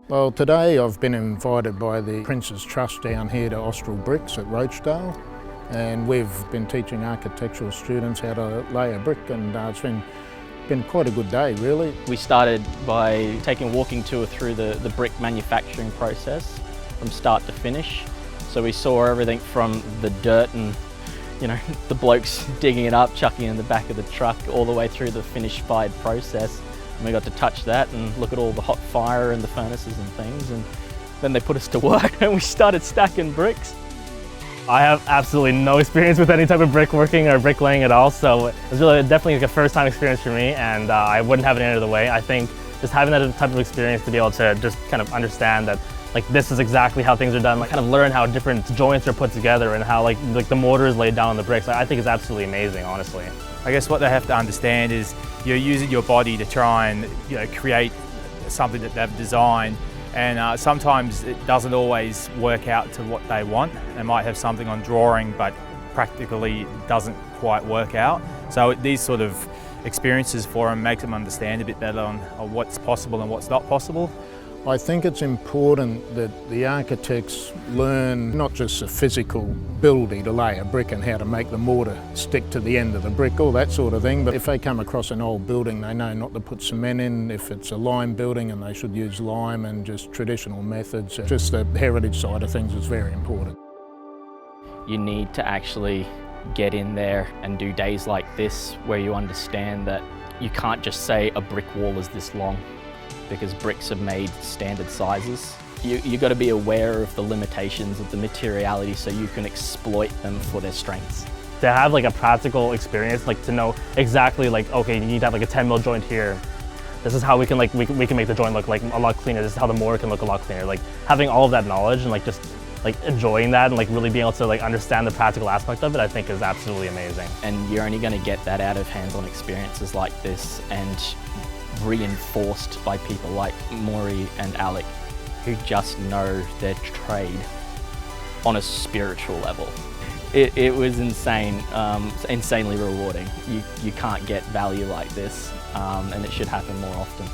Well, today I've been invited by the Prince's Trust down here to Austral Bricks at Roachdale, and we've been teaching architectural students how to lay a brick, and it's been quite a good day really. We started by taking a walking tour through the brick manufacturing process from start to finish. So we saw everything from the dirt and the blokes digging it up, chucking it in the back of the truck, all the way through the finished fired process. And we got to touch that and look at all the hot fire and the furnaces and things, and then they put us to work and we started stacking bricks. I have absolutely no experience with any type of brickworking or bricklaying at all, so it was really definitely like a first-time experience for me, and I wouldn't have it any other way. I think just having that type of experience to be able to just kind of understand that this is exactly how things are done, kind of learn how different joints are put together and how like the mortar is laid down on the bricks, I think is absolutely amazing, honestly. I guess what they have to understand is you're using your body to try and create something that they've designed, and sometimes it doesn't always work out to what they want. They might have something on drawing but practically doesn't quite work out. So these sort of experiences for them make them understand a bit better on what's possible and what's not possible. I think it's important that the architects learn not just the physical ability to lay a brick and how to make the mortar stick to the end of the brick, all that sort of thing, but if they come across an old building, they know not to put cement in. If it's a lime building, and they should use lime and just traditional methods. Just the heritage side of things is very important. You need to actually get in there and do days like this where you understand that you can't just say a brick wall is this long, because bricks are made standard sizes. You've got to be aware of the limitations of the materiality so you can exploit them for their strengths. To have like a practical experience, to know exactly okay, you need to have a 10 mil joint here. This is how we can we can make the joint look a lot cleaner. This is how the mortar can look a lot cleaner. Having all of that knowledge and just enjoying that and really being able to understand the practical aspect of it, I think is absolutely amazing. And you're only going to get that out of hands-on experiences like this, and reinforced by people like Maury and Alec, who just know their trade on a spiritual level. It was insane, insanely rewarding. You can't get value like this, and it should happen more often.